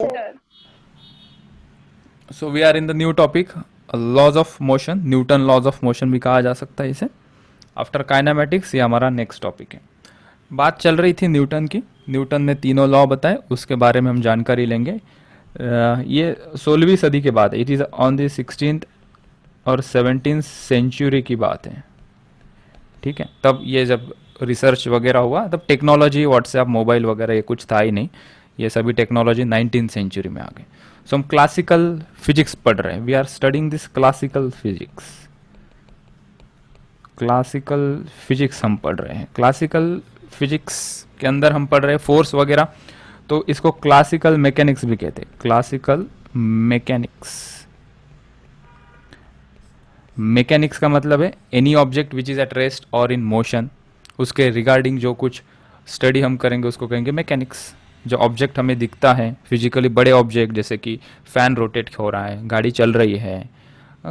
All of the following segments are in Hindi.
Sir. So we are in the new topic laws of motion. Newton laws of motion भी कहा जा सकता है इसे. आफ्टर काइनेमेटिक्स ये हमारा नेक्स्ट टॉपिक है. बात चल रही थी न्यूटन की. न्यूटन ने तीनों लॉ बताए, उसके बारे में हम जानकारी लेंगे. ये 16वीं सदी के बाद, it is on the 16th और 17th सेंचुरी की बात है. ठीक है, तब ये जब रिसर्च वगैरह हुआ तब टेक्नोलॉजी, व्हाट्सएप, मोबाइल वगैरह ये कुछ था ही नहीं. ये सभी टेक्नोलॉजी 19th सेंचुरी में आ गए. सो हम क्लासिकल फिजिक्स पढ़ रहे हैं. We are studying this classical physics. Classical physics हम पढ़ रहे हैं. क्लासिकल फिजिक्स के अंदर हम पढ़ रहे हैं फोर्स वगैरह. तो इसको क्लासिकल मैकेनिक्स भी कहते हैं. Classical mechanics. मैकेनिक्स का मतलब है any object which is at rest और इन मोशन. उसके रिगार्डिंग जो कुछ स्टडी हम करेंगे उसको कहेंगे मैकेनिक्स. जो ऑब्जेक्ट हमें दिखता है फिजिकली, बड़े ऑब्जेक्ट जैसे कि फैन रोटेट हो रहा है, गाड़ी चल रही है,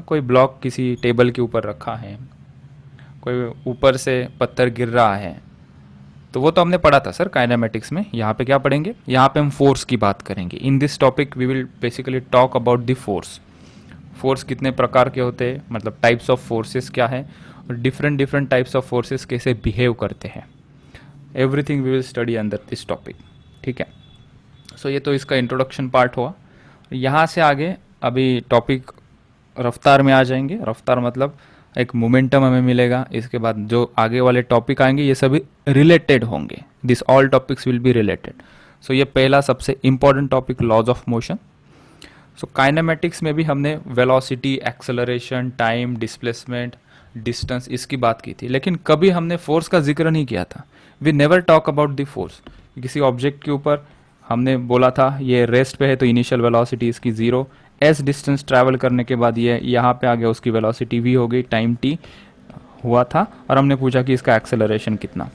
कोई ब्लॉक किसी टेबल के ऊपर रखा है, कोई ऊपर से पत्थर गिर रहा है, तो वो तो हमने पढ़ा था सर काइनेमेटिक्स में. यहाँ पे क्या पढ़ेंगे? यहाँ पे हम फोर्स की बात करेंगे. In this topic we will basically talk about the force. Force कितने प्रकार के होते हैं, मतलब टाइप्स ऑफ फोर्सेस क्या है, और different different types of forces कैसे बिहेव करते हैं. Everything we will study under this topic. ठीक है. सो ये तो इसका इंट्रोडक्शन पार्ट हुआ. यहाँ से आगे अभी टॉपिक रफ्तार में आ जाएंगे. रफ्तार मतलब एक मोमेंटम हमें मिलेगा. इसके बाद जो आगे वाले टॉपिक आएंगे ये सभी रिलेटेड होंगे. This all topics will be related. So ये पहला सबसे important topic, laws of motion. So kinematics में भी हमने velocity, acceleration, time, displacement, distance इसकी बात की थी, लेकिन कभी हमने फोर्स का जिक्र नहीं किया था. We never talk about the force. किसी ऑब्जेक्ट के ऊपर हमने बोला था ये रेस्ट पे है तो इनिशियल वेलोसिटी इसकी 0, एस डिस्टेंस ट्रैवल करने के बाद ये यहाँ पे आ गया, उसकी वेलोसिटी v हो गई, टाइम t हुआ था, और हमने पूछा कि इसका एक्सेलरेशन कितना.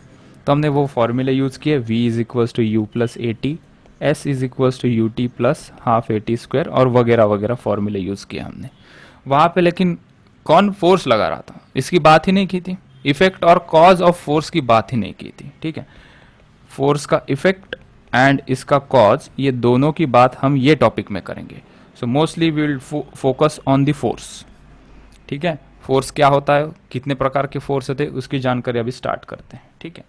तो हमने वो फॉर्मूले यूज़ किए, v is equals to u plus a t, s is equals to u t plus half a t square, और वगैरह वगैरह फॉर्मूले यूज़ किए हमने वहाँ पे. लेकिन कौन फोर्स लगा रहा था इसकी बात ही नहीं की थी. इफेक्ट और कॉज ऑफ फोर्स की बात ही नहीं की थी. ठीक है, फोर्स का इफेक्ट एंड इसका कॉज, ये दोनों की बात हम ये टॉपिक में करेंगे. So mostly we will focus on the force. ठीक है, फोर्स क्या होता है, कितने प्रकार के फोर्स होते हैं, उसकी जानकारी अभी स्टार्ट करते हैं. ठीक है,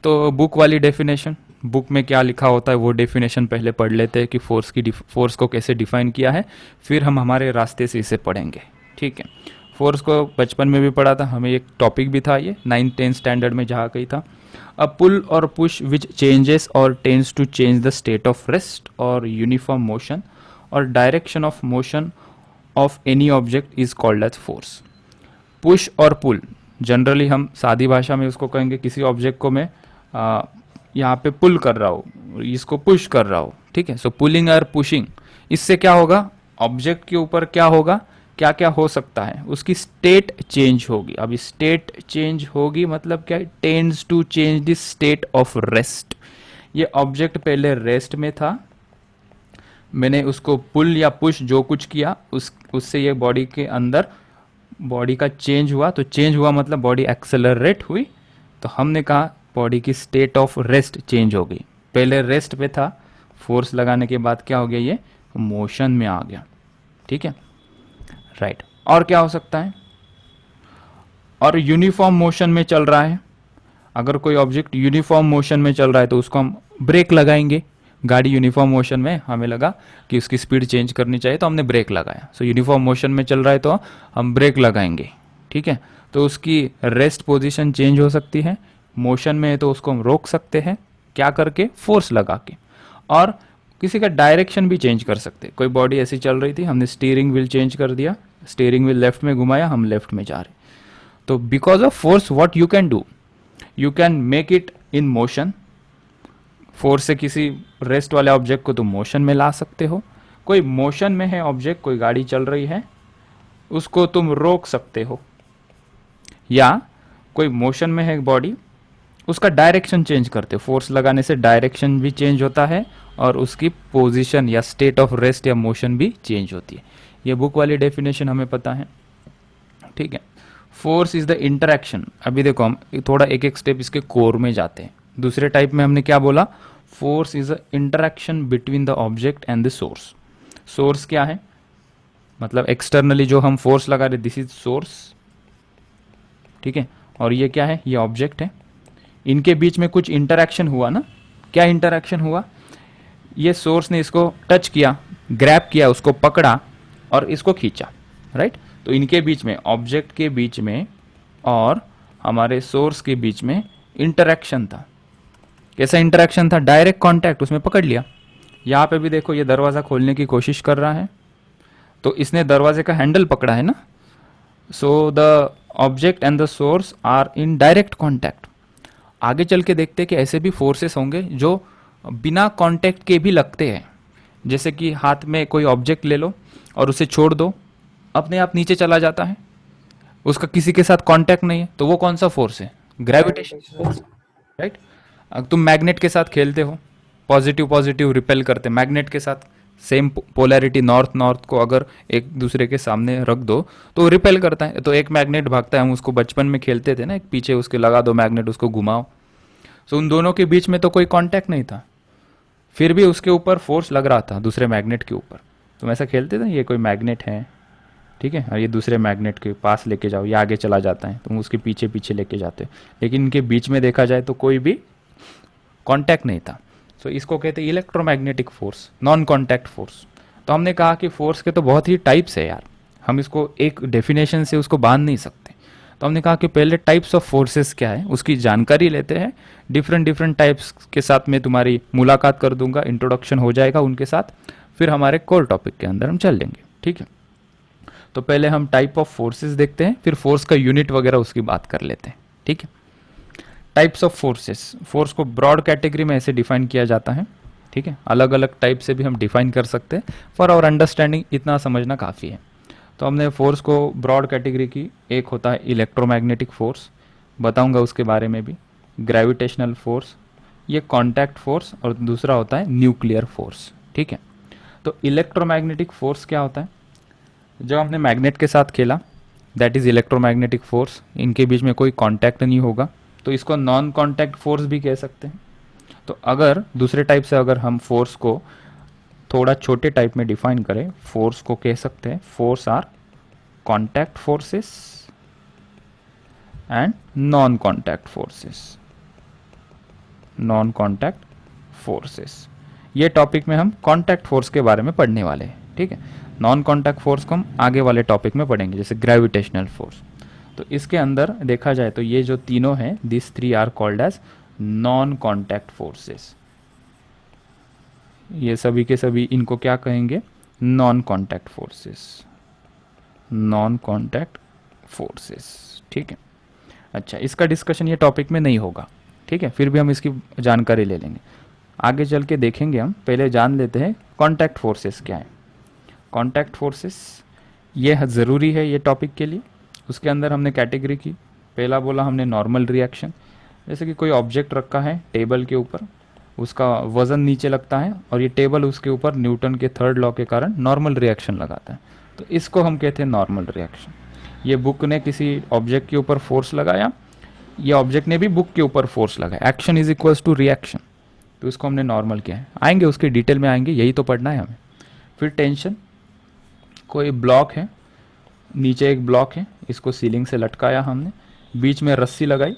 तो बुक वाली डेफिनेशन, बुक में क्या लिखा होता है वो डेफिनेशन पहले पढ़ लेते हैं कि फोर्स को कैसे डिफाइन किया है, फिर हम हमारे रास्ते से इसे पढ़ेंगे. ठीक है, फोर्स को बचपन में भी पढ़ा था, हमें एक टॉपिक भी था ये 9th-10th स्टैंडर्ड में जहाँ कहीं था. अ पुल और पुश विच चेंजेस और tends to change the state of rest और यूनिफॉर्म मोशन और direction of motion of any object is called as force. Push और पुल जनरली हम सादी भाषा में उसको कहेंगे, किसी ऑब्जेक्ट को मैं यहाँ पे पुल कर रहा हूँ, इसको पुश कर रहा हूँ. ठीक है, सो पुलिंग और पुशिंग, इससे क्या होगा, ऑब्जेक्ट के ऊपर क्या होगा, क्या क्या हो सकता है, उसकी स्टेट चेंज होगी. अभी स्टेट चेंज होगी मतलब क्या, tends to change the state of rest. ये ऑब्जेक्ट पहले रेस्ट में था, मैंने उसको पुल या पुश जो कुछ किया उससे ये बॉडी के अंदर बॉडी का चेंज हुआ. तो चेंज हुआ मतलब बॉडी एक्सेलरेट हुई, तो हमने कहा बॉडी की स्टेट ऑफ रेस्ट चेंज हो गई. पहले रेस्ट पे था, फोर्स लगाने के बाद क्या हो गया, ये मोशन में आ गया. ठीक है, राइट. और क्या हो सकता है, और यूनिफॉर्म मोशन में चल रहा है. अगर कोई ऑब्जेक्ट यूनिफॉर्म मोशन में चल रहा है तो उसको हम ब्रेक लगाएंगे. गाड़ी यूनिफॉर्म मोशन में, हमें लगा कि उसकी स्पीड चेंज करनी चाहिए तो हमने ब्रेक लगाया. सो यूनिफॉर्म मोशन में चल रहा है तो हम ब्रेक लगाएंगे. ठीक है, तो उसकी रेस्ट पोजीशन चेंज हो सकती है. मोशन में है तो उसको हम रोक सकते हैं, क्या करके, फोर्स लगा के. और किसी का डायरेक्शन भी चेंज कर सकते. कोई बॉडी ऐसी चल रही थी, हमने स्टीयरिंग व्हील चेंज कर दिया, स्टीयरिंग व्हील लेफ्ट में घुमाया, हम लेफ्ट में जा रहे. तो because of force what you can do, you can make it in motion. Force से किसी रेस्ट वाले ऑब्जेक्ट को तो मोशन में ला सकते हो. कोई मोशन में है ऑब्जेक्ट, कोई गाड़ी चल रही है, उसको तुम रोक सकते हो. या कोई मोशन में है बॉडी, उसका डायरेक्शन चेंज करते हो. फोर्स लगाने से डायरेक्शन भी चेंज होता है और उसकी पोजीशन या स्टेट ऑफ रेस्ट या मोशन भी चेंज होती है. ये बुक वाली डेफिनेशन हमें पता है. ठीक है, फोर्स इज द इंटरेक्शन. अभी देखो हम थोड़ा एक एक स्टेप इसके कोर में जाते हैं. दूसरे टाइप में हमने क्या बोला, force is a interaction between the object and the source. Source क्या है, मतलब एक्सटर्नली जो हम फोर्स लगा रहे, दिस इज सोर्स, ठीक है, और ये क्या है, ये ऑब्जेक्ट है। इनके बीच में कुछ इंटरेक्शन हुआ ना, क्या इंटरेक्शन हुआ, ये सोर्स ने इसको टच किया, ग्रैब किया, उसको पकड़ा और इसको खींचा, राइट। तो इनके बीच में, ऑब्जेक्ट के बीच में और हमारे सोर्स के बीच में इंटरेक्शन था। कैसा इंटरेक्शन था, डायरेक्ट कांटेक्ट, उसमें पकड़ लिया। यहाँ पे भी देखो ये दरवाज़ा खोलने की कोशिश कर रहा है, तो इसने दरवाजे का हैंडल पकड़ा है ना, so the object and the source are in direct contact. आगे चल के देखते हैं कि ऐसे भी फोर्सेस होंगे जो बिना कांटेक्ट के भी लगते हैं। जैसे कि हाथ में कोई ऑब्जेक्ट ले लो और उसे छोड़ दो, अपने आप नीचे चला जाता है, उसका किसी के साथ कांटेक्ट नहीं है, तो वो कौन सा फोर्स है, ग्रेविटेशन फोर्स, राइट। अब तुम मैग्नेट के साथ खेलते हो, पॉजिटिव पॉजिटिव रिपेल करते, मैग्नेट के साथ सेम पोलैरिटी नॉर्थ नॉर्थ को अगर एक दूसरे के सामने रख दो तो रिपेल करता है, तो एक मैग्नेट भागता है। हम उसको बचपन में खेलते थे ना, एक पीछे उसके लगा दो मैग्नेट, उसको घुमाओ, तो उन दोनों के बीच में तो कोई कांटेक्ट नहीं था, फिर भी उसके ऊपर फोर्स लग रहा था दूसरे मैग्नेट के ऊपर। तुम ऐसा खेलते थे, ये कोई मैग्नेट है, ठीक है, और ये दूसरे मैग्नेट के पास लेके जाओ, ये आगे चला जाता है, तुम उसके पीछे पीछे लेके जाते, लेकिन इनके बीच में देखा जाए तो कोई भी कांटेक्ट नहीं था। सो इसको कहते हैं electromagnetic force, non contact force. तो हमने कहा कि फोर्स के तो बहुत ही टाइप्स है यार, हम इसको एक डेफिनेशन से उसको बांध नहीं सकते। तो हमने कहा कि पहले टाइप्स ऑफ फोर्सेस क्या है उसकी जानकारी लेते हैं, डिफरेंट डिफरेंट टाइप्स के साथ में तुम्हारी मुलाकात कर दूंगा, इंट्रोडक्शन हो जाएगा उनके साथ, फिर हमारे कोर टॉपिक के अंदर हम चल लेंगे, ठीक है। तो पहले हम टाइप ऑफ फोर्सेस देखते हैं, फिर फोर्स का यूनिट वगैरह उसकी बात कर लेते हैं, ठीक है। टाइप्स ऑफ फोर्सेस, फोर्स को ब्रॉड कैटेगरी में ऐसे डिफाइन किया जाता है, ठीक है, अलग अलग टाइप से भी हम डिफाइन कर सकते हैं, फॉर आवर अंडरस्टैंडिंग इतना समझना काफ़ी है। तो हमने फोर्स को ब्रॉड कैटेगरी की, एक होता है इलेक्ट्रोमैग्नेटिक फोर्स, बताऊंगा उसके बारे में भी, ग्रेविटेशनल फोर्स, ये कॉन्टैक्ट फोर्स, और दूसरा होता है न्यूक्लियर फोर्स, ठीक है। तो इलेक्ट्रोमैग्नेटिक फोर्स क्या होता है, जब हमने मैग्नेट के साथ खेला, दैट इज इलेक्ट्रोमैग्नेटिक फोर्स, इनके बीच में कोई कांटेक्ट नहीं होगा, तो इसको नॉन कांटेक्ट फोर्स भी कह सकते हैं। तो अगर दूसरे टाइप से अगर हम फोर्स को थोड़ा छोटे टाइप में डिफाइन करें, फोर्स को कह सकते हैं force are contact forces and non contact forces, non contact forces. ये टॉपिक में हम कांटेक्ट फोर्स के बारे में पढ़ने वाले हैं, ठीक है। नॉन कांटेक्ट फोर्स को हम आगे वाले टॉपिक में पढ़ेंगे, जैसे ग्रेविटेशनल फोर्स। तो इसके अंदर देखा जाए तो ये जो तीनों हैं, this three are called as non contact forces. ये सभी के सभी इनको क्या कहेंगे, non contact forces, non contact forces, ठीक है। अच्छा, इसका डिस्कशन ये टॉपिक में नहीं होगा, ठीक है, फिर भी हम इसकी जानकारी ले लेंगे, आगे चल के देखेंगे हम। पहले जान लेते हैं कांटेक्ट फोर्सेस क्या है। कांटेक्ट फोर्सेस ये ज़रूरी है ये टॉपिक के लिए। उसके अंदर हमने कैटेगरी की, पहला बोला हमने नॉर्मल रिएक्शन, जैसे कि कोई ऑब्जेक्ट रखा है टेबल के ऊपर, उसका वज़न नीचे लगता है और ये टेबल उसके ऊपर न्यूटन के थर्ड लॉ के कारण नॉर्मल रिएक्शन लगाता है, तो इसको हम कहते हैं नॉर्मल रिएक्शन। ये बुक ने किसी ऑब्जेक्ट के ऊपर फोर्स लगाया, ये ऑब्जेक्ट ने भी बुक के ऊपर फोर्स लगाया, action is equals to reaction, तो इसको हमने नॉर्मल किया है। आएंगे उसके डिटेल में आएंगे, यही तो पढ़ना है हमें। फिर टेंशन, कोई ब्लॉक है, नीचे एक ब्लॉक है, इसको सीलिंग से लटकाया हमने, बीच में रस्सी लगाई,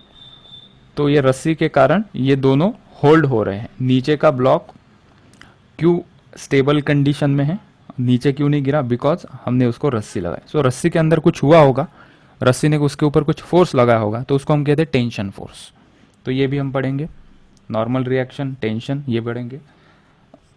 तो ये रस्सी के कारण ये दोनों होल्ड हो रहे हैं। नीचे का ब्लॉक क्यों स्टेबल कंडीशन में है, नीचे क्यों नहीं गिरा, बिकॉज हमने उसको रस्सी लगाई। सो रस्सी के अंदर कुछ हुआ होगा, रस्सी ने उसके ऊपर कुछ फोर्स लगाया होगा, तो उसको हम कहते हैं टेंशन फोर्स। तो ये भी हम पढ़ेंगे, नॉर्मल रिएक्शन, टेंशन, ये पढ़ेंगे।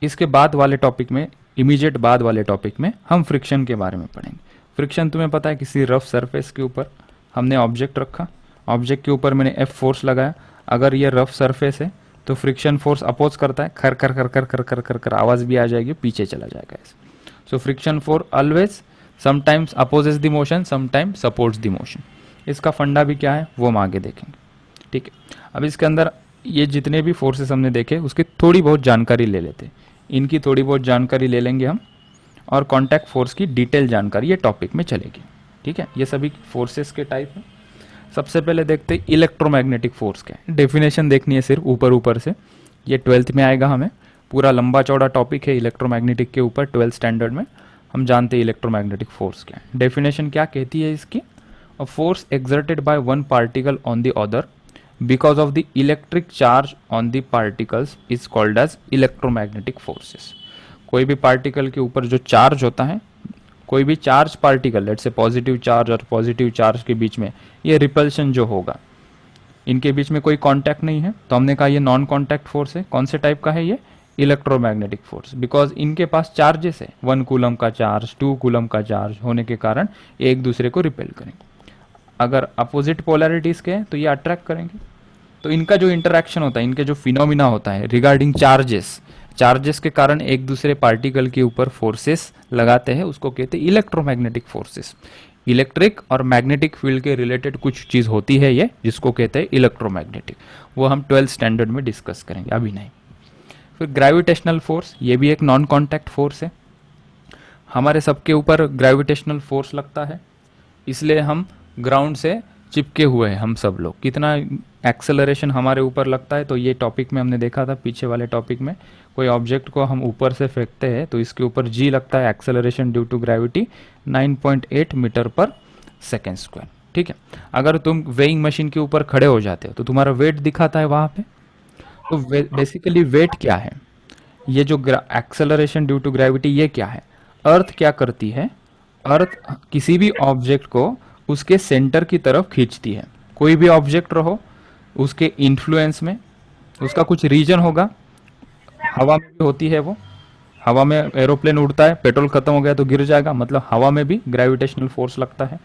इसके बाद वाले टॉपिक में, इमीडिएट बाद वाले टॉपिक में हम फ्रिक्शन के बारे में पढ़ेंगे। फ्रिक्शन तुम्हें पता है, किसी रफ सरफेस के ऊपर हमने ऑब्जेक्ट रखा, ऑब्जेक्ट के ऊपर मैंने एफ फोर्स लगाया, अगर ये रफ सरफेस है तो फ्रिक्शन फोर्स अपोज करता है, खर खर खर खर खर खर खर खर आवाज भी आ जाएगी, पीछे चला जाएगा ऐसे। सो friction force always sometimes opposes the motion, sometimes supports the motion. इसका फंडा भी क्या है वो हम आगे देखेंगे, ठीक है। अब इसके अंदर ये जितने भी फोर्सेस हमने देखे उसकी थोड़ी बहुत जानकारी ले लेते हैं, इनकी थोड़ी बहुत जानकारी ले लेंगे हम, और कॉन्टैक्ट फोर्स की डिटेल जानकारी ये टॉपिक में चलेगी, ठीक है। ये सभी फोर्सेस के टाइप हैं। सबसे पहले देखते हैं इलेक्ट्रोमैग्नेटिक फोर्स क्या है, डेफिनेशन देखनी है सिर्फ ऊपर ऊपर से, ये 12th में आएगा हमें, पूरा लंबा चौड़ा टॉपिक है इलेक्ट्रोमैग्नेटिक के ऊपर 12th स्टैंडर्ड में। हम जानते हैं इलेक्ट्रोमैग्नेटिक फोर्स क्या है। डेफिनेशन क्या कहती है इसकी, a force exerted by one particle on the other because of the electric charge on the particles is called as electromagnetic forces. कोई भी पार्टिकल के ऊपर जो चार्ज होता है, कोई भी charge particle, let's say positive charge और पॉजिटिव चार्ज के बीच में ये रिपल्शन जो होगा, इनके बीच में कोई कांटेक्ट नहीं है, तो हमने कहा ये नॉन कांटेक्ट फोर्स है। कौन से टाइप का है ये, इलेक्ट्रोमैग्नेटिक फोर्स, बिकॉज इनके पास चार्जेस है, 1 कूलम का चार्ज, 2 कूलम का चार्ज होने के कारण ये एक दूसरे को रिपेल करेंगे। अगर अपोजिट पोलैरिटीज के हैं तो ये अट्रैक्ट करेंगे। तो इनका जो इंटरेक्शन होता है, इनके जो फिनोमिना होता है रिगार्डिंग चार्जेस, चार्जेस के कारण एक दूसरे पार्टिकल के ऊपर फोर्सेस लगाते हैं, उसको कहते हैं इलेक्ट्रोमैग्नेटिक फोर्सेस। इलेक्ट्रिक और मैग्नेटिक फील्ड के रिलेटेड कुछ चीज होती है ये, जिसको कहते हैं इलेक्ट्रोमैग्नेटिक। वो हम 12th स्टैंडर्ड में डिस्कस करेंगे, अभी नहीं। फिर ग्रेविटेशनल फोर्स, ये भी एक नॉन कॉन्टैक्ट फोर्स है। हमारे सबके ऊपर ग्रेविटेशनल फोर्स लगता है, इसलिए हम ग्राउंड से चिपके हुए हैं हम सब लोग। कितना एक्सेलरेशन हमारे ऊपर लगता है, तो ये टॉपिक में हमने देखा था, पीछे वाले टॉपिक में। कोई ऑब्जेक्ट को हम ऊपर से फेंकते हैं तो इसके ऊपर जी लगता है, acceleration due to gravity 9.8 meter पर सेकेंड स्क्वायर। ठीक है, अगर तुम वेइंग मशीन के ऊपर खड़े हो जाते हो तो तुम्हारा वेट दिखाता है वहां पे। तो बेसिकली वेट क्या है, ये जो एक्सेलरेशन ड्यू टू ग्रेविटी ये क्या है, अर्थ क्या करती है, अर्थ किसी भी ऑब्जेक्ट को उसके सेंटर की तरफ खींचती है। कोई भी ऑब्जेक्ट रहो, उसके इन्फ्लुएंस में उसका कुछ रीजन होगा। हवा में भी होती है वो, हवा में एरोप्लेन उड़ता है, पेट्रोल खत्म हो गया तो गिर जाएगा, मतलब हवा में भी ग्रेविटेशनल फोर्स लगता है।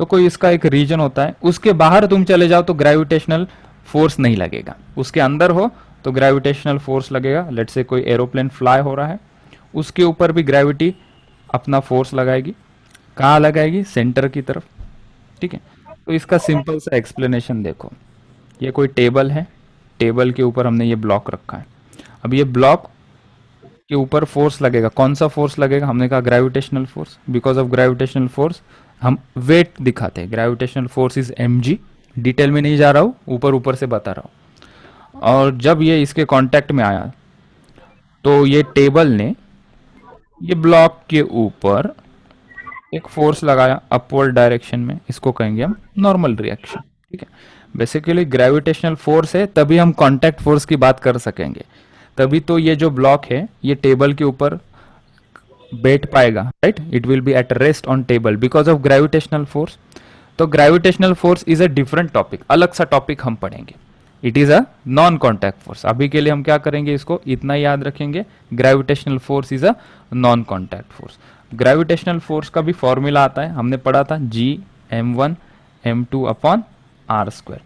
तो कोई इसका एक रीजन होता है, उसके बाहर तुम चले जाओ तो ग्रेविटेशनल फोर्स नहीं लगेगा, उसके अंदर हो तो ग्रेविटेशनल फोर्स लगेगा। लेट्स से कोई एरोप्लेन फ्लाई हो रहा है, उसके ऊपर भी ग्रेविटी अपना फोर्स लगाएगी। कहाँ लगाएगी, सेंटर की तरफ। ठीक है, तो इसका सिंपल सा एक्सप्लेनेशन देखो। ये कोई टेबल है, टेबल के ऊपर हमने ये ब्लॉक रखा है। अब ये ब्लॉक के ऊपर फोर्स लगेगा, कौन सा फोर्स लगेगा, हमने कहा gravitational force. Because of gravitational force हम वेट दिखाते हैं, gravitational force is mg। Detail में नहीं जा रहा हूं, ऊपर ऊपर से बता रहा हूं। और जब ये इसके कांटेक्ट में आया तो ये टेबल ने ये ब्लॉक के ऊपर एक फोर्स लगाया अपवर्ड डायरेक्शन में, इसको कहेंगे हम नॉर्मल रिएक्शन। ठीक है, बेसिकली ग्रेविटेशनल फोर्स है, तभी हम कांटेक्ट फोर्स की बात कर सकेंगे। तभी तो ये जो ब्लॉक है ये टेबल के ऊपर बैठ पाएगा, right. It will be at rest on table because of gravitational force. तो gravitational force is a different topic, अलग सा टॉपिक हम पढ़ेंगे। It is a non contact force. अभी के लिए हम क्या करेंगे, इसको इतना याद रखेंगे, gravitational force is a non contact force. Gravitational force का भी फॉर्मूला आता है, हमने पढ़ा था, Gm1m2/r²।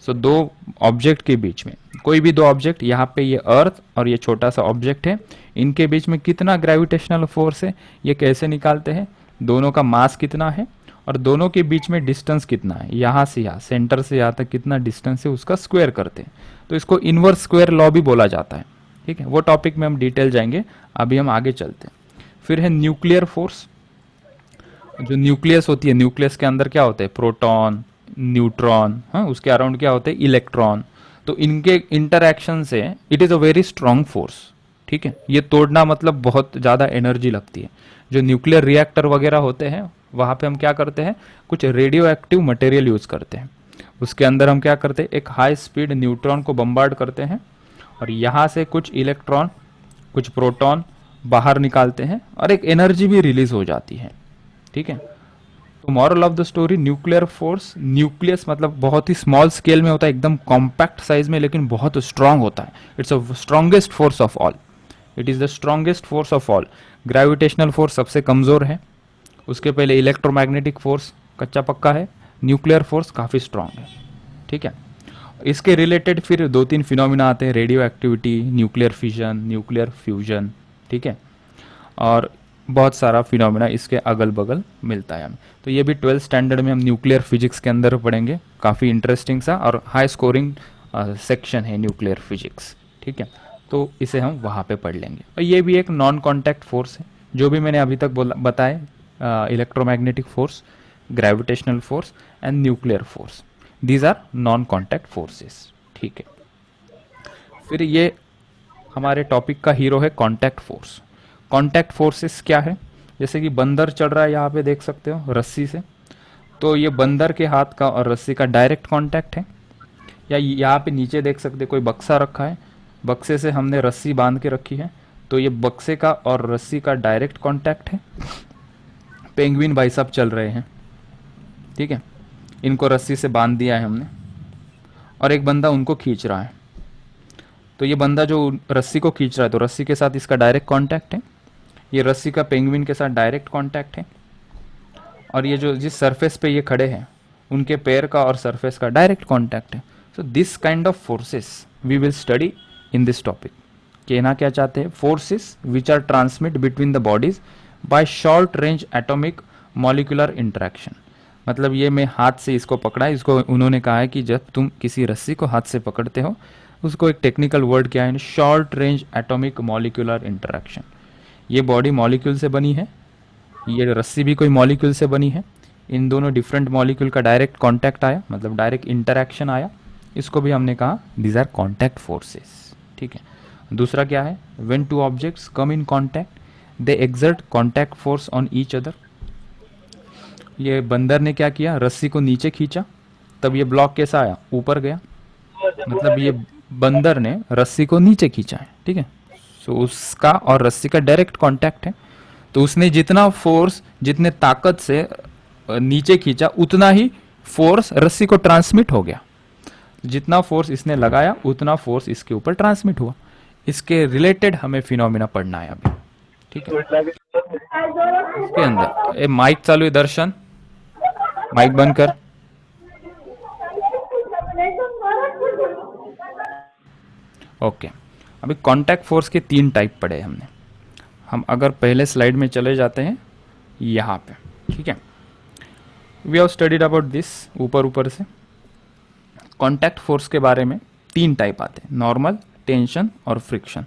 सो दो ऑब्जेक्ट के बीच में, कोई भी दो ऑब्जेक्ट, यहाँ पे ये अर्थ और ये छोटा सा ऑब्जेक्ट है, इनके बीच में कितना ग्रेविटेशनल फोर्स है, ये कैसे निकालते हैं, दोनों का मास कितना है और दोनों के बीच में डिस्टेंस कितना है, यहाँ से यहाँ, सेंटर से यहाँ तक कितना डिस्टेंस है, उसका स्क्वायर करते हैं। तो इसको इनवर्स स्क्वायर लॉ भी बोला जाता है। ठीक है, वो टॉपिक में हम डिटेल जाएंगे, अभी हम आगे चलते हैं। फिर है न्यूक्लियर फोर्स। जो न्यूक्लियस होती है, न्यूक्लियस के अंदर क्या होता है, प्रोटॉन, न्यूट्रॉन, हाँ, उसके अराउंड क्या होते हैं, इलेक्ट्रॉन। तो इनके इंटरैक्शन से it is a very strong force. ठीक है, ये तोड़ना मतलब बहुत ज्यादा एनर्जी लगती है। जो न्यूक्लियर रिएक्टर वगैरह होते हैं वहां पे हम क्या करते हैं, कुछ रेडियो एक्टिव मटेरियल यूज करते हैं। उसके अंदर हम क्या करते हैं, एक हाई स्पीड न्यूट्रॉन को बम्बार्ड करते हैं और यहाँ से कुछ इलेक्ट्रॉन, कुछ प्रोटॉन बाहर निकालते हैं और एक एनर्जी भी रिलीज हो जाती है। ठीक है, तो moral of the story, nuclear force, nucleus मतलब बहुत ही स्मॉल स्केल में होता है, एकदम कॉम्पैक्ट साइज में, लेकिन बहुत स्ट्रांग होता है। It's a strongest force of all, it is the strongest force of all. Gravitational force सबसे कमजोर है, उसके पहले इलेक्ट्रोमैग्नेटिक फोर्स कच्चा पक्का है, न्यूक्लियर फोर्स काफी स्ट्रांग है। ठीक है, इसके रिलेटेड फिर 2-3 फिनोमिना आते हैं, radio activity, nuclear fission, nuclear fusion. ठीक है, और बहुत सारा फिनोमिना इसके अगल बगल मिलता है हमें। तो ये भी 12th स्टैंडर्ड में हम न्यूक्लियर फिजिक्स के अंदर पढ़ेंगे, काफ़ी इंटरेस्टिंग सा और हाई स्कोरिंग सेक्शन है न्यूक्लियर फिजिक्स। ठीक है, तो इसे हम वहाँ पे पढ़ लेंगे। और ये भी एक नॉन कॉन्टैक्ट फोर्स है, जो भी मैंने अभी तक बताए, electromagnetic force, gravitational force and nuclear force, these are non contact forces. ठीक है, फिर ये हमारे टॉपिक का हीरो है कांटेक्ट फोर्स। कांटेक्ट फोर्सेस क्या है? जैसे कि बंदर चढ़ रहा है, यहाँ पे देख सकते हो रस्सी से, तो ये बंदर के हाथ का और रस्सी का डायरेक्ट कांटेक्ट है। या यहाँ पे नीचे देख सकते हो कोई बक्सा रखा है, बक्से से हमने रस्सी बांध के रखी है, तो ये बक्से का और रस्सी का डायरेक्ट कांटेक्ट है। पेंगुइन भाई साहब चल रहे हैं, ठीक है, इनको रस्सी से बांध दिया है हमने, और एक बंदा उनको खींच रहा है। तो ये बंदा जो रस्सी को खींच रहा है, तो रस्सी के साथ इसका डायरेक्ट कांटेक्ट है, ये रस्सी का पेंगुइन के साथ डायरेक्ट कांटेक्ट है, और ये जो जिस सरफेस पे ये खड़े हैं उनके पैर का और सरफेस का डायरेक्ट कांटेक्ट है। So this kind of forces we will study in this topic. कहना क्या चाहते हैं? Forces which are transmit between the bodies by short range atomic molecular interaction. मतलब ये मैं हाथ से इसको पकड़ा है, इसको उन्होंने कहा है कि जब तुम किसी रस्सी को हाथ से पकड़ते हो, उसको एक टेक्निकल वर्ड क्या है? Short range atomic molecular interaction. ये बॉडी मॉलिक्यूल से बनी है, ये रस्सी भी कोई मॉलिक्यूल से बनी है, इन दोनों डिफरेंट मॉलिक्यूल का डायरेक्ट कांटेक्ट आया, मतलब डायरेक्ट इंटरेक्शन आया, इसको भी हमने कहा दीज आर कांटेक्ट फोर्सेस, ठीक है। दूसरा क्या है? When two objects come in contact they exert contact force on each other. ये बंदर ने क्या किया? रस्सी को नीचे खींचा, तब ये ब्लॉक कैसा आया? ऊपर गया, मतलब ये बंदर ने रस्सी को नीचे खींचा है, ठीक है। सो उसका और रस्सी का डायरेक्ट कांटेक्ट है, तो उसने जितना फोर्स, जितने ताकत से नीचे खींचा, उतना ही फोर्स रस्सी को ट्रांसमिट हो गया। जितना फोर्स इसने लगाया उतना फोर्स इसके ऊपर ट्रांसमिट हुआ। इसके रिलेटेड हमें फिनोमिना पढ़ना है अभी, ठीक है। इसके अंदर माइक चालू है, दर्शन माइक बंद कर। ओके, अभी कांटेक्ट फोर्स के 3 टाइप पढ़े हमने। हम अगर पहले स्लाइड में चले जाते हैं यहाँ पे, ठीक है, we have studied about this, ऊपर ऊपर से कांटेक्ट फोर्स के बारे में 3 टाइप आते हैं, नॉर्मल, टेंशन और फ्रिक्शन।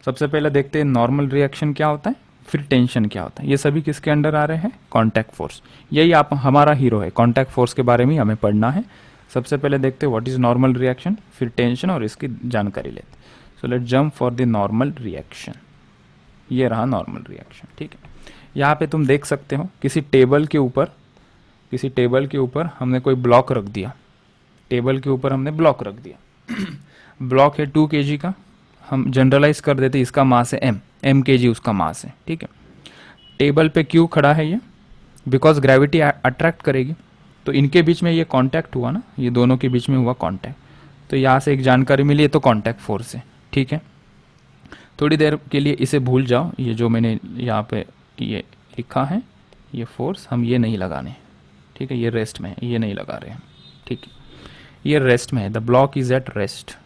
सबसे पहले देखते हैं नॉर्मल रिएक्शन क्या होता है, फिर टेंशन क्या होता है। ये सभी किसके अंडर आ रहे हैं? Contact force. यही आप हमारा हीरो है, कांटेक्ट फोर्स के बारे में हमें पढ़ना है। सबसे पहले देखते हैं व्हाट इज नॉर्मल रिएक्शन, फिर टेंशन, और इसकी जानकारी लेते हैं। So let jump for the normal reaction. ये रहा नॉर्मल रिएक्शन, ठीक है। यहाँ पे तुम देख सकते हो किसी टेबल के ऊपर हमने कोई ब्लॉक रख दिया, टेबल के ऊपर हमने ब्लॉक रख दिया। ब्लॉक है 2 kg का, हम जनरलाइज कर देते इसका मास है m kg उसका मास है, ठीक है। टेबल पे क्यों खड़ा है ये? बिकॉज ग्रेविटी अट्रैक्ट करेगी, तो इनके बीच में ये कांटेक्ट हुआ ना, ये दोनों के बीच में हुआ कांटेक्ट, तो यहाँ से एक जानकारी मिली, ये तो कांटेक्ट फोर्स है, ठीक है। थोड़ी देर के लिए इसे भूल जाओ, ये जो मैंने यहाँ पे ये लिखा है, ये फोर्स हम ये नहीं लगाने, ठीक है, ये रेस्ट में है, ये नहीं लगा रहे हैं, ठीक है, ये रेस्ट में है। The block is at rest,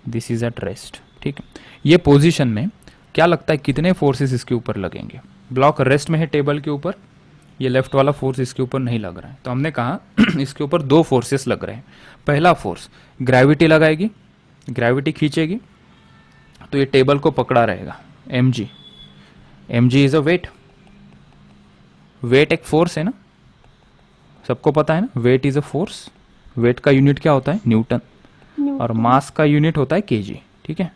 this is at rest, ठीक है। ये पोजीशन में क्या लगता है कितने फोर्सेस इसके ऊपर लगेंगे? ब्लॉक रेस्ट में है टेबल के ऊपर, ये लेफ्ट वाला फोर्स इसके ऊपर नहीं लग रहा है, तो हमने कहा इसके ऊपर 2 फोर्सेस लग रहे हैं। पहला फोर्स ग्रेविटी लगाएगी, ग्रेविटी खींचेगी, तो ये टेबल को पकड़ा रहेगा, mg। mg is a weight, weight एक फोर्स है ना, सबको पता है ना, weight is a force. Weight का यूनिट क्या होता है? न्यूटन, और मास का यूनिट होता है केजी, ठीक है।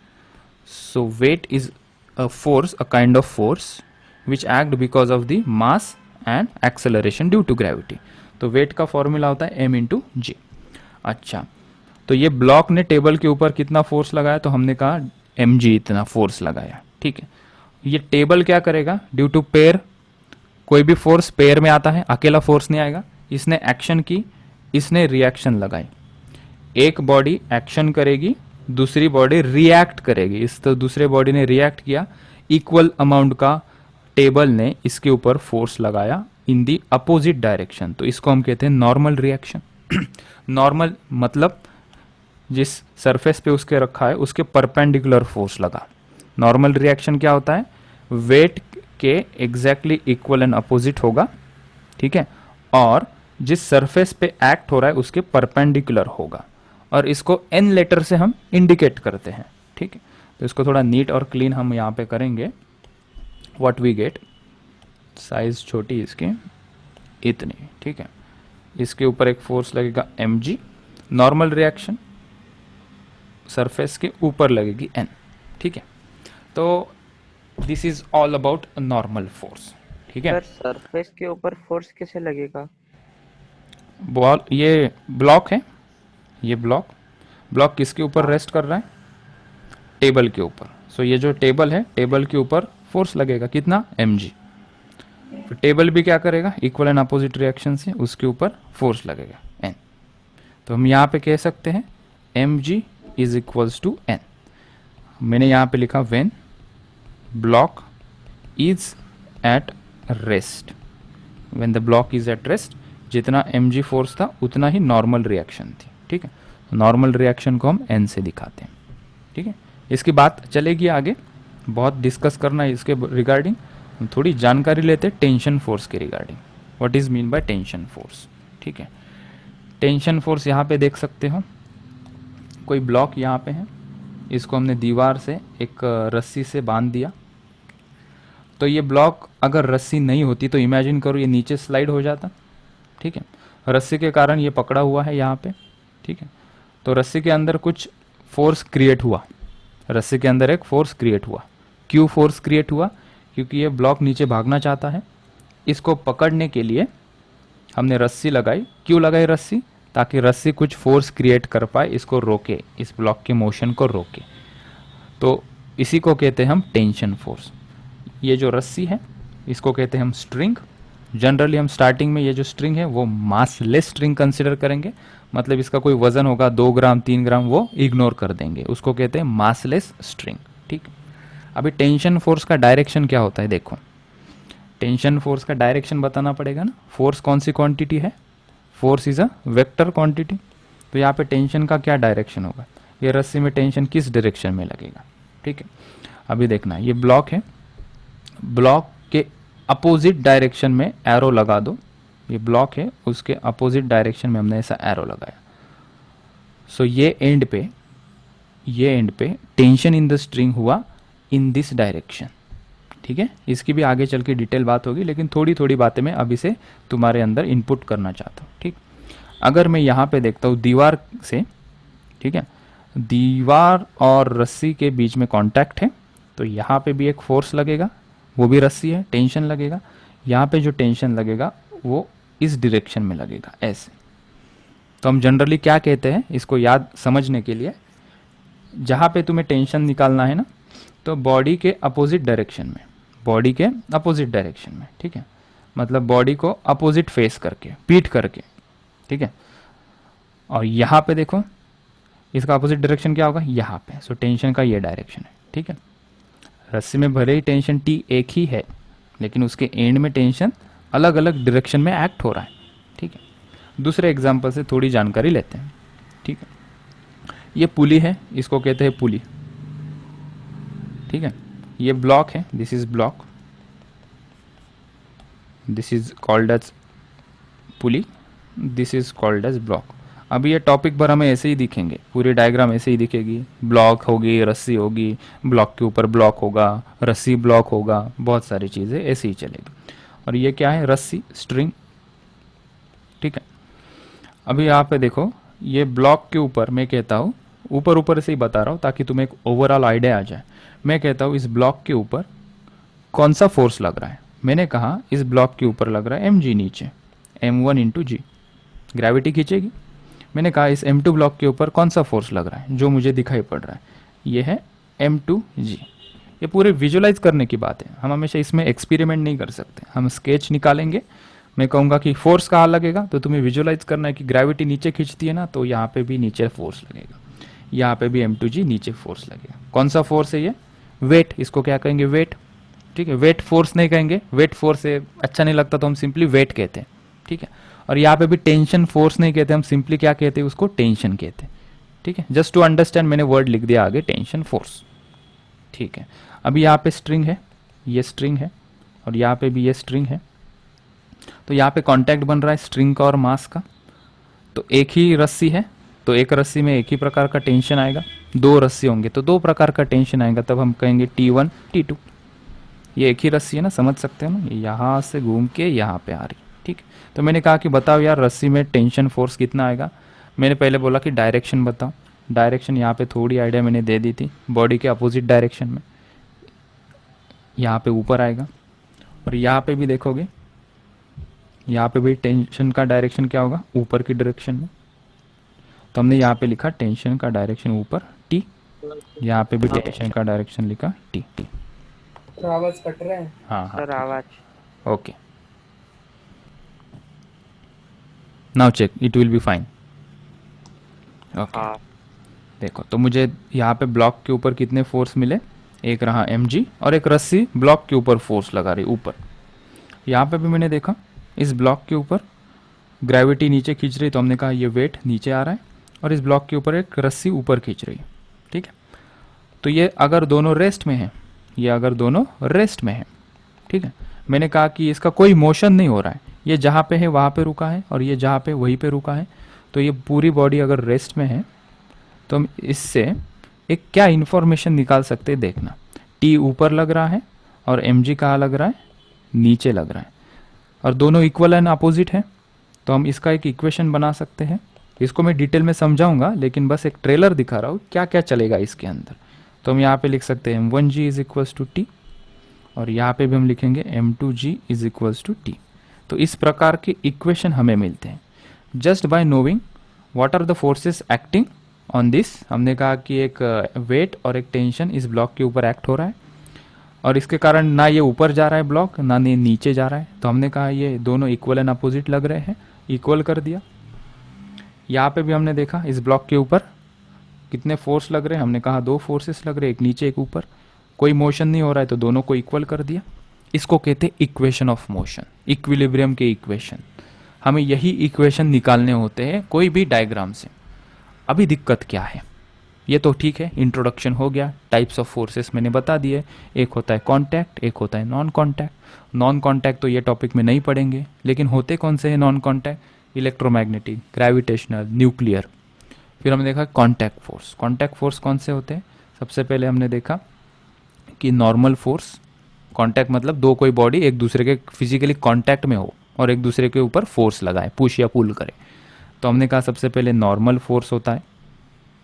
So weight is a force, a kind of force which act because of the mass and acceleration due to gravity. तो वेट का फॉर्मूला होता है m इंटू जी। अच्छा, तो ये ब्लॉक ने टेबल के ऊपर कितना फोर्स लगाया? तो हमने कहा mg इतना फोर्स लगाया, ठीक है। ये टेबल क्या करेगा? ड्यू टू पेयर, कोई भी फोर्स पेयर में आता है, अकेला फोर्स नहीं आएगा। इसने एक्शन की, इसने रिएक्शन लगाई, एक बॉडी एक्शन करेगी, दूसरी बॉडी रिएक्ट करेगी। इस तो दूसरे बॉडी ने रिएक्ट किया, इक्वल अमाउंट का टेबल ने इसके ऊपर फोर्स लगाया इन दी अपोजिट डायरेक्शन, तो इसको हम कहते हैं नॉर्मल रिएक्शन। नॉर्मल मतलब जिस सरफेस पे उसके रखा है उसके परपेंडिकुलर फोर्स लगा। नॉर्मल रिएक्शन क्या होता है? वेट के एग्जैक्टली इक्वल एंड अपोजिट होगा, ठीक है, और जिस सरफेस पे एक्ट हो रहा है उसके परपेंडिकुलर होगा, और इसको n लेटर से हम इंडिकेट करते हैं, ठीक है। तो इसको थोड़ा नीट और क्लीन हम यहाँ पे करेंगे। व्हाट वी गेट, साइज छोटी इसकी इतनी, ठीक है। इसके ऊपर एक फोर्स लगेगा mg, नॉर्मल रिएक्शन सरफेस के ऊपर लगेगी n, ठीक है, तो this is all about normal force. ठीक है, सर सरफेस के ऊपर फोर्स कैसे लगेगा? बॉल ये ब्लॉक है, ये ब्लॉक, ब्लॉक किसके ऊपर हाँ। रेस्ट कर रहा है? टेबल के ऊपर। सो ये जो टेबल है, टेबल के ऊपर फोर्स लगेगा कितना? mg। फिर टेबल भी क्या करेगा? इक्वल एंड अपोजिट रिएक्शन से उसके ऊपर फोर्स लगेगा n। तो हम यहाँ पे कह सकते हैं mg is equals to n। मैंने यहाँ पे लिखा when block is at rest, when the block is at rest, जितना mg फोर्स था उतना ही नॉर्मल रिएक्शन थी। ठीक है, नॉर्मल रिएक्शन को हम n से दिखाते हैं। ठीक है, इसकी बात चलेगी आगे, बहुत डिस्कस करना है इसके रिगार्डिंग। थोड़ी जानकारी लेते हैं टेंशन फोर्स के regarding, what is mean by tension force. ठीक है, टेंशन फोर्स यहाँ पे देख सकते हो, कोई ब्लॉक यहाँ पे है, इसको हमने दीवार से एक रस्सी से बांध दिया। तो ये ब्लॉक अगर रस्सी नहीं होती तो इमेजिन करो ये नीचे स्लाइड हो जाता। ठीक है, रस्सी के कारण ये पकड़ा हुआ है यहाँ पे। ठीक है, तो रस्सी के अंदर कुछ फोर्स क्रिएट हुआ, रस्सी के अंदर एक फोर्स क्रिएट हुआ। क्यों फोर्स क्रिएट हुआ? क्योंकि ये ब्लॉक नीचे भागना चाहता है। इसको पकड़ने के लिए हमने रस्सी लगाई। क्यों लगाई रस्सी? ताकि रस्सी कुछ फोर्स क्रिएट कर पाए, इसको रोके, इस ब्लॉक के मोशन को रोके। तो इसी को कहते हैं हम टेंशन फोर्स। ये जो रस्सी है इसको कहते हैं हम स्ट्रिंग। जनरली हम स्टार्टिंग में ये जो स्ट्रिंग है वो मासलेस स्ट्रिंग कंसिडर करेंगे, मतलब इसका कोई वजन होगा 2 ग्राम 3 ग्राम वो इग्नोर कर देंगे, उसको कहते हैं मासलेस स्ट्रिंग। ठीक, अभी टेंशन फोर्स का डायरेक्शन क्या होता है देखो, टेंशन फोर्स का डायरेक्शन बताना पड़ेगा ना। फोर्स कौन सी क्वांटिटी है? Force is a vector quantity. तो यहाँ पे टेंशन का क्या डायरेक्शन होगा? ये रस्सी में टेंशन किस डायरेक्शन में लगेगा? ठीक है, अभी देखना, ये ब्लॉक है, ब्लॉक के अपोजिट डायरेक्शन में एरो लगा दो। ये ब्लॉक है, उसके अपोजिट डायरेक्शन में हमने ऐसा एरो लगाया। सो ये एंड पे टेंशन इन द स्ट्रिंग हुआ इन दिस डायरेक्शन। ठीक है, इसकी भी आगे चल के डिटेल बात होगी, लेकिन थोड़ी थोड़ी बातें मैं अभी से तुम्हारे अंदर इनपुट करना चाहता हूँ। ठीक, अगर मैं यहाँ पे देखता हूँ दीवार से, ठीक है, दीवार और रस्सी के बीच में कांटेक्ट है, तो यहाँ पे भी एक फोर्स लगेगा, वो भी रस्सी है, टेंशन लगेगा। यहाँ पे जो टेंशन लगेगा वो इस डायरेक्शन में लगेगा, ऐसे। तो हम जनरली क्या कहते हैं, इसको याद समझने के लिए, जहाँ पे तुम्हें टेंशन निकालना है ना, तो बॉडी के अपोजिट डायरेक्शन में, बॉडी के अपोजिट डायरेक्शन में। ठीक है, मतलब बॉडी को अपोजिट फेस करके, पीठ करके। ठीक है, और यहाँ पे देखो, इसका अपोजिट डायरेक्शन क्या होगा? यहाँ पे। सो टेंशन का ये डायरेक्शन है। ठीक है, रस्सी में भले ही टेंशन टी एक ही है, लेकिन उसके एंड में टेंशन अलग अलग डायरेक्शन में एक्ट हो रहा है। ठीक है, दूसरे एग्जांपल से थोड़ी जानकारी लेते हैं। ठीक है, ये पुली है, इसको कहते हैं पुली। ठीक है, ये ब्लॉक है, this is block, this is called as pulley, this is called as block. अभी ये टॉपिक पर हमें ऐसे ही दिखेंगे, पूरी डायग्राम ऐसे ही दिखेगी, ब्लॉक होगी, रस्सी होगी, ब्लॉक के ऊपर ब्लॉक होगा, रस्सी ब्लॉक होगा, बहुत सारी चीज़ें ऐसे ही चलेगी। और ये क्या है? रस्सी, स्ट्रिंग। ठीक है, अभी यहाँ पे देखो, ये ब्लॉक के ऊपर मैं कहता हूँ, ऊपर ऊपर से ही बता रहा हूँ ताकि तुम्हें एक ओवरऑल आइडिया आ जाए। मैं कहता हूँ इस ब्लॉक के ऊपर कौन सा फोर्स लग रहा है? मैंने कहा इस ब्लॉक के ऊपर लग रहा है mg, नीचे m1 इंटू जी, ग्रेविटी खींचेगी। मैंने कहा इस m2 ब्लॉक के ऊपर कौन सा फोर्स लग रहा है जो मुझे दिखाई पड़ रहा है? ये है m2g। ये पूरे विजुलाइज करने की बात है, हम हमेशा इसमें एक्सपेरिमेंट नहीं कर सकते। हम स्केच निकालेंगे, मैं कहूँगा कि फोर्स कहाँ लगेगा, तो तुम्हें विजुलाइज करना है कि ग्रेविटी नीचे खींचती है ना, तो यहाँ पे भी नीचे फोर्स लगेगा, यहाँ पे भी m2g नीचे फोर्स लगेगा। कौन सा फोर्स है ये? वेट, इसको क्या कहेंगे? वेट। ठीक है, वेट फोर्स नहीं कहेंगे, वेट फोर्स से अच्छा नहीं लगता तो हम सिंपली वेट कहते हैं। ठीक है, और यहाँ पे भी टेंशन फोर्स नहीं कहते, हम सिंपली क्या कहते हैं? उसको टेंशन कहते हैं। ठीक है, जस्ट टू अंडरस्टैंड मैंने वर्ड लिख दिया आगे, टेंशन फोर्स। ठीक है, अभी यहाँ पे स्ट्रिंग है, ये स्ट्रिंग है, और यहाँ पे भी ये स्ट्रिंग है। तो यहाँ पे कांटेक्ट बन रहा है स्ट्रिंग का और मास का। तो एक ही रस्सी है, तो एक रस्सी में एक ही प्रकार का टेंशन आएगा। दो रस्सी होंगे तो दो प्रकार का टेंशन आएगा, तब हम कहेंगे T1 T2। ये एक ही रस्सी है ना, समझ सकते हो ना, ये यहाँ से घूम के यहाँ पे आ रही। ठीक, तो मैंने कहा कि बताओ यार रस्सी में टेंशन फोर्स कितना आएगा? मैंने पहले बोला कि डायरेक्शन बताओ, डायरेक्शन यहाँ पे थोड़ी आइडिया मैंने दे दी थी, बॉडी के अपोजिट डायरेक्शन में यहाँ पे ऊपर आएगा। और यहाँ पे भी देखोगे, यहाँ पे भी टेंशन का डायरेक्शन क्या होगा, ऊपर की डायरेक्शन में। तो हमने यहाँ पे लिखा टेंशन का डायरेक्शन ऊपर टी, यहाँ पे भी टेंशन का डायरेक्शन लिखा टी। तो आवाज कट रहा है। हाँ हाँ सर आवाज। Okay, now check, it will be fine. Okay, हाँ देखो तो मुझे यहाँ पे ब्लॉक के ऊपर कितने फोर्स मिले, एक रहा mg और एक रस्सी ब्लॉक के ऊपर फोर्स लगा रही ऊपर। यहाँ पे भी मैंने देखा इस ब्लॉक के ऊपर ग्रेविटी नीचे खींच रही, तो हमने कहा ये वेट नीचे आ रहा है और इस ब्लॉक के ऊपर एक रस्सी ऊपर खींच रही है। ठीक है, तो ये अगर दोनों रेस्ट में है, ये अगर दोनों रेस्ट में है, ठीक है, मैंने कहा कि इसका कोई मोशन नहीं हो रहा है, ये जहाँ पे है वहाँ पे रुका है और ये जहाँ पे वहीं पे रुका है। तो ये पूरी बॉडी अगर रेस्ट में है तो हम इससे एक क्या इन्फॉर्मेशन निकाल सकते हैं, देखना। टी ऊपर लग रहा है और mg कहाँ लग रहा है, नीचे लग रहा है, और दोनों इक्वल एंड अपोजिट है। तो हम इसका एक इक्वेशन बना सकते हैं, इसको मैं डिटेल में समझाऊंगा, लेकिन बस एक ट्रेलर दिखा रहा हूँ क्या क्या चलेगा इसके अंदर। तो हम यहाँ पे लिख सकते हैं m1g is equals to T, और यहाँ पे भी हम लिखेंगे m2g is equals to T. तो इस प्रकार के इक्वेशन हमें मिलते हैं just by knowing what are the forces acting on this. हमने कहा कि एक वेट और एक टेंशन इस ब्लॉक के ऊपर एक्ट हो रहा है, और इसके कारण ना ये ऊपर जा रहा है ब्लॉक, ना ये नीचे जा रहा है। तो हमने कहा ये दोनों इक्वल एंड अपोजिट लग रहे हैं, इक्वल कर दिया। यहाँ पे भी हमने देखा इस ब्लॉक के ऊपर कितने फोर्स लग रहे हैं, हमने कहा दो फोर्सेस लग रहे हैं, एक नीचे एक ऊपर, कोई मोशन नहीं हो रहा है, तो दोनों को इक्वल कर दिया। इसको कहते हैं इक्वेशन ऑफ मोशन, इक्विलिब्रियम के इक्वेशन। हमें यही इक्वेशन निकालने होते हैं कोई भी डायग्राम से। अभी दिक्कत क्या है, ये तो ठीक है, इंट्रोडक्शन हो गया, टाइप्स ऑफ फोर्सेस मैंने बता दिए, एक होता है कॉन्टैक्ट, एक होता है नॉन कॉन्टैक्ट। नॉन कॉन्टैक्ट तो ये टॉपिक में नहीं पढ़ेंगे, लेकिन होते कौन से हैं non contact, electromagnetic, gravitational, nuclear. फिर हमने देखा कॉन्टैक्ट फोर्स। कॉन्टैक्ट फोर्स कौन से होते हैं, सबसे पहले हमने देखा कि नॉर्मल फोर्स, कॉन्टैक्ट मतलब दो कोई बॉडी एक दूसरे के फिजिकली कॉन्टैक्ट में हो और एक दूसरे के ऊपर फोर्स लगाए, पुश या पुल करे। तो हमने कहा सबसे पहले नॉर्मल फोर्स होता है।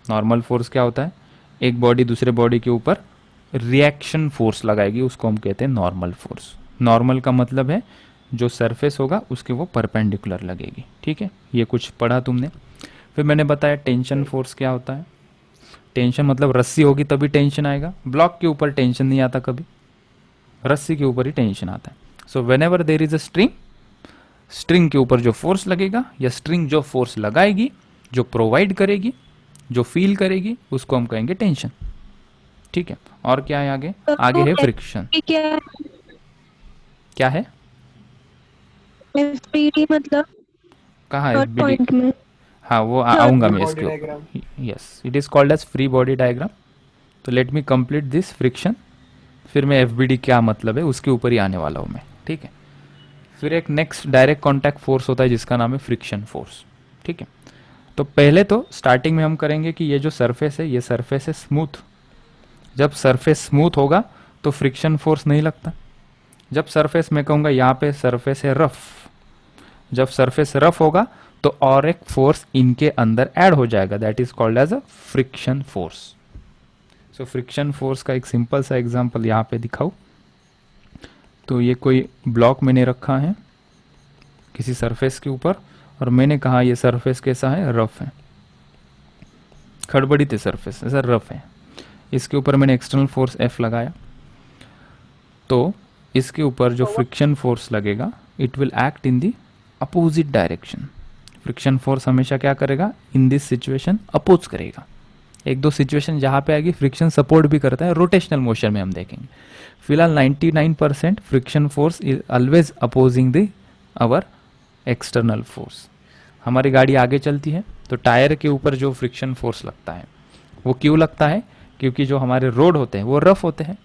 नॉर्मल फोर्स क्या होता है, एक बॉडी दूसरे बॉडी के ऊपर रिएक्शन फोर्स लगाएगी, उसको हम कहते हैं नॉर्मल फोर्स। नॉर्मल का मतलब है जो सरफेस होगा उसके वो परपेंडिकुलर लगेगी। ठीक है, ये कुछ पढ़ा तुमने। फिर मैंने बताया टेंशन फोर्स क्या होता है। टेंशन मतलब रस्सी होगी तभी टेंशन आएगा, ब्लॉक के ऊपर टेंशन नहीं आता कभी, रस्सी के ऊपर ही टेंशन आता है। So when ever there is a string, string के ऊपर जो फोर्स लगेगा या स्ट्रिंग जो फोर्स लगाएगी, जो प्रोवाइड करेगी, जो फील करेगी, उसको हम कहेंगे टेंशन। ठीक है, और क्या है आगे, आगे है फ्रिक्शन। क्या है, FBD मतलब कहाँ है थर्ड पॉइंट में। हाँ वो आऊंगा मैं body इसके diagram. ऊपर। Yes, it is called as free body diagram. तो let me complete this friction, फिर मैं FBD क्या मतलब है उसके ऊपर ही आने वाला हूँ मैं। ठीक है, फिर एक नेक्स्ट डायरेक्ट कॉन्टैक्ट फोर्स होता है जिसका नाम है फ्रिक्शन फोर्स। ठीक है, तो पहले तो स्टार्टिंग में हम करेंगे कि ये जो सरफेस है, ये सरफेस है स्मूथ। जब सरफेस स्मूथ होगा तो फ्रिक्शन फोर्स नहीं लगता। जब सरफेस मैं कहूँगा यहाँ पे सरफेस है रफ, जब सरफेस रफ होगा तो और एक फोर्स इनके अंदर ऐड हो जाएगा, that is called as a friction force. So friction force का एक सिंपल सा एग्जांपल यहाँ पे दिखाऊं तो ये कोई ब्लॉक मैंने रखा है किसी सरफेस के ऊपर, और मैंने कहा ये सरफेस कैसा है, रफ है, खड़बड़ी थे सरफेस, ऐसा रफ है। इसके ऊपर मैंने एक्सटर्नल फोर्स F लगाया, तो इसके ऊपर जो फ्रिक्शन फोर्स लगेगा it will act in the opposite direction. Friction force हमेशा क्या करेगा, इन दिस सिचुएशन अपोज करेगा। एक दो सिचुएशन जहाँ पे आएगी फ्रिक्शन सपोर्ट भी करता है, रोटेशनल मोशन में हम देखेंगे। फिलहाल 99% friction force is always opposing the our external force. हमारी गाड़ी आगे चलती है तो टायर के ऊपर जो फ्रिक्शन फोर्स लगता है वो क्यों लगता है, क्योंकि जो हमारे रोड होते हैं वो रफ होते हैं।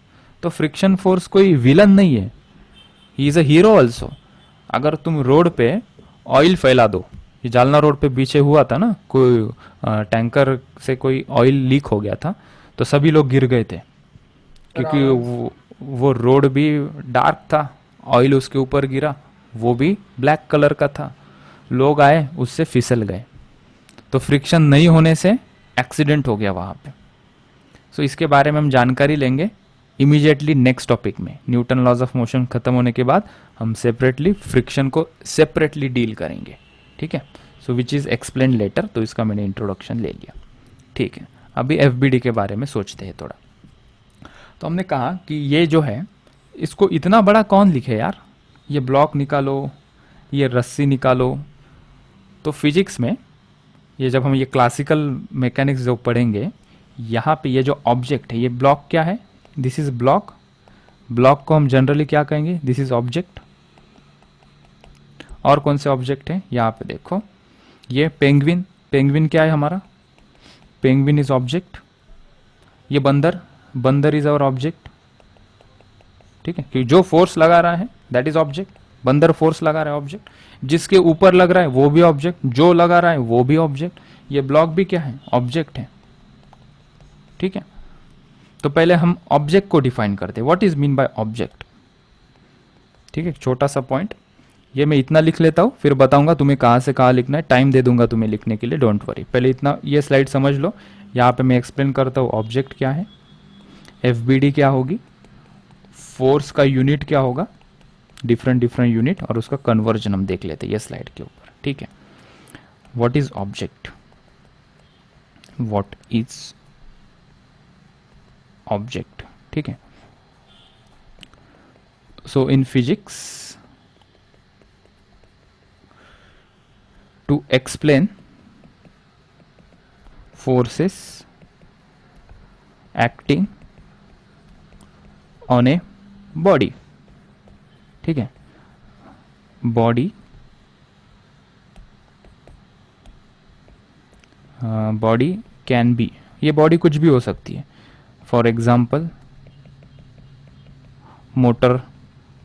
तो फ्रिक्शन फोर्स कोई विलन नहीं है, he is a hero also. अगर तुम रोड पे ऑयल फैला दो, ये जालना रोड पे पीछे हुआ था ना, कोई टैंकर से कोई ऑयल लीक हो गया था तो सभी लोग गिर गए थे, क्योंकि वो रोड भी डार्क था, ऑयल उसके ऊपर गिरा, वो भी ब्लैक कलर का था, लोग आए उससे फिसल गए। तो फ्रिक्शन नहीं होने से एक्सीडेंट हो गया वहाँ पे। सो इसके बारे में हम जानकारी लेंगे इमीडिएटली नेक्स्ट टॉपिक में। न्यूटन लॉज ऑफ मोशन खत्म होने के बाद हम सेपरेटली फ्रिक्शन को सेपरेटली डील करेंगे, ठीक है। सो विच इज़ एक्सप्लेन लेटर, तो इसका मैंने इंट्रोडक्शन ले लिया, ठीक है। अभी एफबीडी के बारे में सोचते हैं थोड़ा। तो हमने कहा कि ये जो है इसको इतना बड़ा कौन लिखे यार, ये ब्लॉक निकालो, ये रस्सी निकालो। तो फिजिक्स में ये जब हम ये क्लासिकल मैकेनिक्स जो पढ़ेंगे, यहाँ पे ये जो ऑब्जेक्ट है, ये ब्लॉक क्या है, दिस इज ब्लॉक। ब्लॉक को हम जनरली क्या कहेंगे, दिस इज ऑब्जेक्ट। और कौन से ऑब्जेक्ट है, यहाँ पे देखो, ये पेंगुइन, पेंगुइन क्या है हमारा, पेंगुइन इज ऑब्जेक्ट। ये बंदर, बंदर इज आवर ऑब्जेक्ट, ठीक है, क्योंकि जो फोर्स लगा रहा है दैट इज ऑब्जेक्ट। बंदर फोर्स लगा रहा है ऑब्जेक्ट, जिसके ऊपर लग रहा है वो भी ऑब्जेक्ट, जो लगा रहा है वो भी ऑब्जेक्ट। ये ब्लॉक भी क्या है, ऑब्जेक्ट है, ठीक है। तो पहले हम ऑब्जेक्ट को डिफाइन करते हैं, what is mean by object, ठीक है। छोटा सा पॉइंट, ये मैं इतना लिख लेता हूँ, फिर बताऊंगा तुम्हें कहाँ से कहाँ लिखना है, टाइम दे दूंगा तुम्हें लिखने के लिए, डोंट वरी। पहले इतना ये स्लाइड समझ लो, यहाँ पे मैं एक्सप्लेन करता हूँ ऑब्जेक्ट क्या है, एफबीडी क्या होगी, फोर्स का यूनिट क्या होगा, डिफरेंट डिफरेंट यूनिट, और उसका कन्वर्जन हम देख लेते हैं ये स्लाइड के ऊपर, ठीक है। What is object, what is object, ठीक है। So in physics to explain forces acting on a body, ठीक है, बॉडी, बॉडी कैन बी, ये बॉडी कुछ भी हो सकती है। फॉर एग्जाम्पल मोटर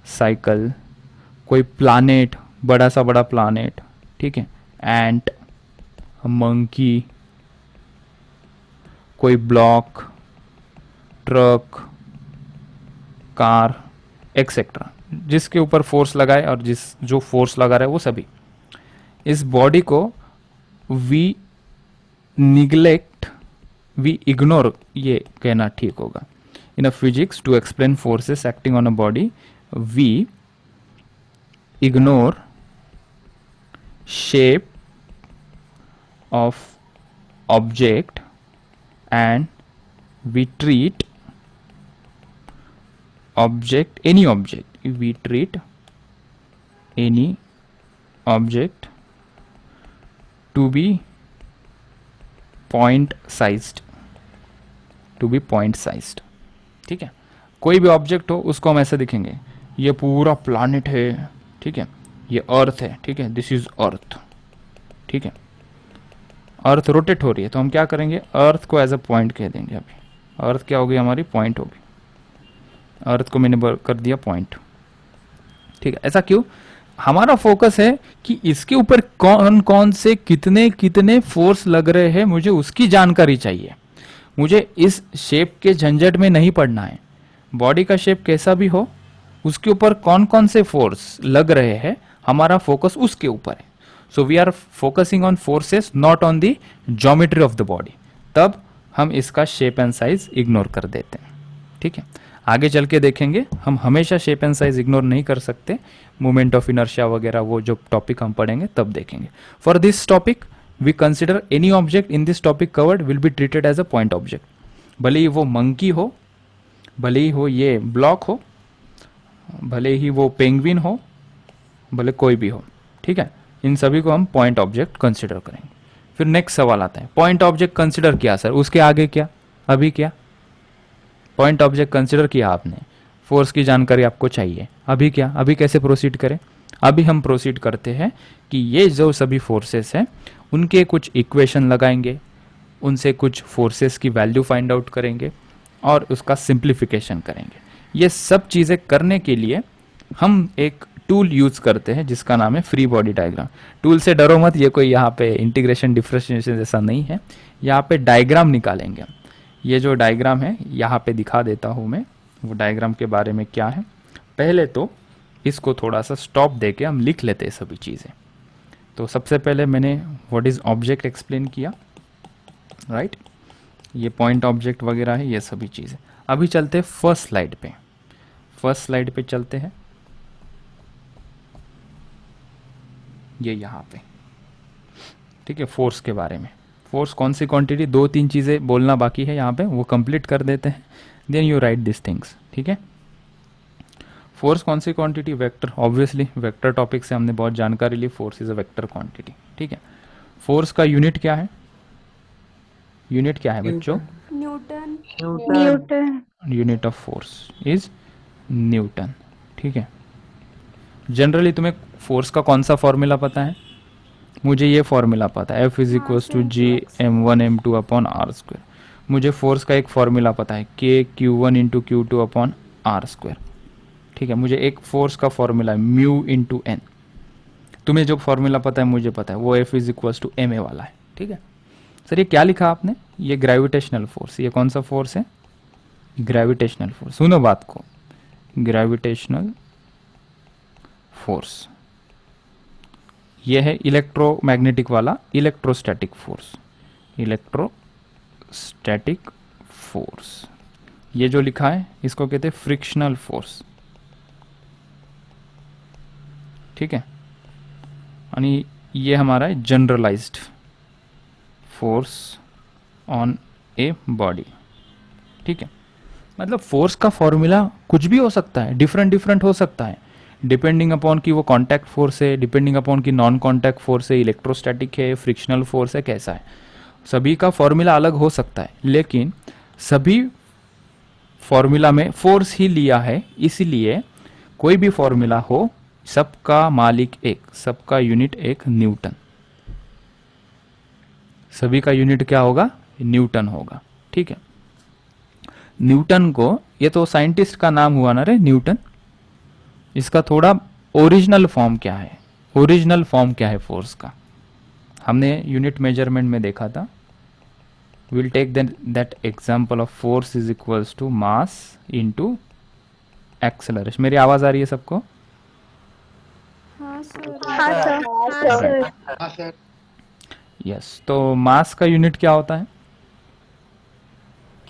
साइकिल, कोई प्लानेट, बड़ा सा बड़ा प्लानेट, ठीक है, एंट, मंकी, कोई ब्लॉक, ट्रक, कार, एक्सेट्रा, जिसके ऊपर फोर्स लगाए और जो फोर्स लगा रहा है वो सभी। इस बॉडी को वी निग्लेक्ट, वी इग्नोर, ये कहना ठीक होगा। In a physics to explain forces acting on a body, we ignore shape of object and we treat object, any object, we treat any object to be point sized, to be point sized, ठीक है। कोई भी ऑब्जेक्ट हो उसको हम ऐसे दिखेंगे, ये पूरा प्लानिट है, ठीक है, ये अर्थ है, ठीक है, दिस इज अर्थ, ठीक है। अर्थ रोटेट हो रही है तो हम क्या करेंगे, अर्थ को एज अ पॉइंट कह देंगे। अभी अर्थ क्या होगी हमारी, पॉइंट होगी। अर्थ को मैंने कर दिया पॉइंट, ठीक है। ऐसा क्यों, हमारा फोकस है कि इसके ऊपर कौन कौन से कितने कितने फोर्स लग रहे हैं, मुझे उसकी जानकारी चाहिए। मुझे इस शेप के झंझट में नहीं पड़ना है। बॉडी का शेप कैसा भी हो, उसके ऊपर कौन कौन से फोर्स लग रहे हैं, हमारा फोकस उसके ऊपर है। So we are focusing on forces, not on the geometry of the body. तब हम इसका शेप एंड साइज इग्नोर कर देते हैं, ठीक है। आगे चल के देखेंगे, हम हमेशा शेप एंड साइज इग्नोर नहीं कर सकते। मोमेंट ऑफ इनर्शिया वगैरह वो जो टॉपिक हम पढ़ेंगे तब देखेंगे। For this topic we consider any object in this topic covered will be treated as a point object. भले ही वो मंकी हो, भले ही हो ये ब्लॉक हो, भले ही वो पेंगुइन हो, भले कोई भी हो, ठीक है, इन सभी को हम पॉइंट ऑब्जेक्ट कंसिडर करेंगे। फिर नेक्स्ट सवाल आता है, पॉइंट ऑब्जेक्ट कंसिडर किया सर, उसके आगे क्या, अभी क्या, पॉइंट ऑब्जेक्ट कंसिडर किया आपने, फोर्स की जानकारी आपको चाहिए, अभी क्या, अभी कैसे प्रोसीड करें। अभी हम प्रोसीड करते हैं कि ये जो सभी फोर्सेस हैं उनके कुछ इक्वेशन लगाएंगे, उनसे कुछ फोर्सेस की वैल्यू फाइंड आउट करेंगे और उसका सिंप्लीफिकेशन करेंगे। ये सब चीज़ें करने के लिए हम एक टूल यूज करते हैं जिसका नाम है फ्री बॉडी डायग्राम। टूल से डरो मत, ये कोई यहाँ पे इंटीग्रेशन डिफरेंशिएशन जैसा नहीं है, यहाँ पे डायग्राम निकालेंगे हम। ये जो डायग्राम है यहाँ पे दिखा देता हूँ मैं, वो डायग्राम के बारे में क्या है। पहले तो इसको थोड़ा सा स्टॉप देके हम लिख लेते हैं सभी चीज़ें। तो सबसे पहले मैंने व्हाट इज ऑब्जेक्ट एक्सप्लेन किया, राइट। ये पॉइंट ऑब्जेक्ट वगैरह है, ये सभी चीज़ें। अभी चलते हैं फर्स्ट स्लाइड पे। फर्स्ट स्लाइड पे चलते हैं, ये यहाँ पे, ठीक है। फोर्स के बारे में, फोर्स कौन सी क्वांटिटी, 2-3 चीज़ें बोलना बाकी है यहाँ पे, वो कंप्लीट कर देते हैं, then you write this things, ठीक है। फोर्स कौन सी quantity, vector, obviously vector topic से हमने बहुत जानकारी ली, force is a vector quantity, ठीक है। फोर्स का यूनिट क्या है, यूनिट क्या है बच्चों, Newton. Newton. Unit of force is Newton, ठीक है। जनरली तुम्हें फोर्स का कौन सा फॉर्मूला पता है, मुझे ये फॉर्मूला पता है, F is equals to G m1 m2 upon r square. मुझे फोर्स का एक फॉर्मूला पता है, K Q1 into Q2 upon r square, ठीक है। मुझे एक फोर्स का फॉर्मूला है म्यू इंटू एन। तुम्हें जो फॉर्मूला पता है मुझे पता है, वो F is equals to m a वाला है, ठीक है। सर ये क्या लिखा आपने, ये ग्रेविटेशनल फोर्स, ये कौन सा फोर्स है, ग्रेविटेशनल फोर्स। सुनो बात को, ग्रेविटेशनल फोर्स ये है इलेक्ट्रोमैग्नेटिक वाला इलेक्ट्रोस्टैटिक फोर्स, इलेक्ट्रोस्टैटिक फोर्स। ये जो लिखा है इसको कहते हैं फ्रिक्शनल फोर्स, ठीक है। यानी ये हमारा है generalised force on a body, ठीक है। मतलब फोर्स का फॉर्मूला कुछ भी हो सकता है, डिफरेंट डिफरेंट हो सकता है, डिपेंडिंग अपॉन कि वो कांटेक्ट फोर्स है, डिपेंडिंग अपॉन कि नॉन कांटेक्ट फोर्स है, इलेक्ट्रोस्टैटिक है, फ्रिक्शनल फोर्स है, कैसा है, सभी का फॉर्मूला अलग हो सकता है। लेकिन सभी फॉर्मूला में फोर्स ही लिया है, इसलिए कोई भी फॉर्मूला हो, सबका मालिक एक, सबका यूनिट एक, न्यूटन। सभी का यूनिट क्या होगा, न्यूटन होगा, ठीक है। न्यूटन को, ये तो साइंटिस्ट का नाम हुआ ना रे न्यूटन, इसका थोड़ा ओरिजिनल फॉर्म क्या है, ओरिजिनल फॉर्म क्या है फोर्स का, हमने यूनिट मेजरमेंट में देखा था। Will take that example of force is equals to mass into acceleration. मेरी आवाज आ रही है सबको, हाँ सर। हाँ सर। यस। तो मास का यूनिट क्या होता है,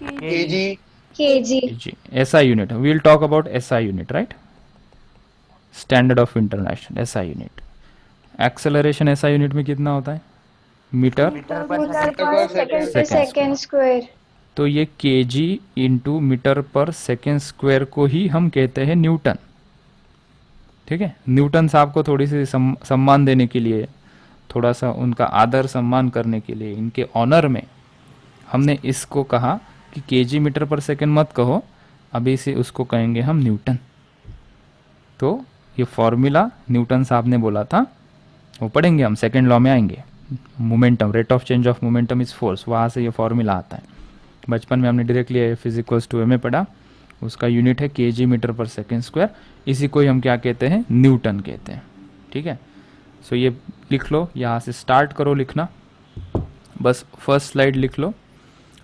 केजी। जी, SI unit. We will talk about SI unit, right, standard of international SI unit. Acceleration SI unit में कितना होता है, मीटर सेकेंड स्क्वायर। तो ये केजी इंटू मीटर पर सेकेंड स्क्वायर को ही हम कहते हैं न्यूटन, ठीक है। न्यूटन साहब को थोड़ी सी सम्मान देने के लिए, थोड़ा सा उनका आदर सम्मान करने के लिए, इनके ऑनर में हमने इसको कहा कि केजी मीटर पर सेकेंड मत कहो, अभी से उसको कहेंगे हम न्यूटन। तो ये फॉर्मूला न्यूटन साहब ने बोला था, वो पढ़ेंगे हम, सेकेंड लॉ में आएंगे। Momentum, rate of change of momentum is force, वहाँ से ये फॉर्मूला आता है। बचपन में हमने directly F is equals to m पढ़ा, उसका यूनिट है केजी मीटर पर सेकेंड स्क्वायर, इसी को ही हम क्या कहते हैं, न्यूटन कहते हैं, ठीक है। सो ये लिख लो, यहाँ से स्टार्ट करो लिखना, बस फर्स्ट स्लाइड लिख लो,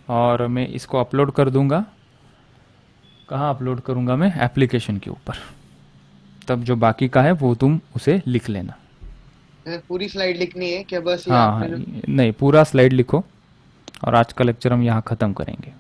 और मैं इसको अपलोड कर दूंगा। कहाँ अपलोड करूंगा मैं, एप्लीकेशन के ऊपर, तब जो बाकी का है वो तुम उसे लिख लेना। पूरी स्लाइड लिखनी है क्या, बस ये हाँ आपने नहीं, पूरा स्लाइड लिखो, और आज का लेक्चर हम यहाँ ख़त्म करेंगे।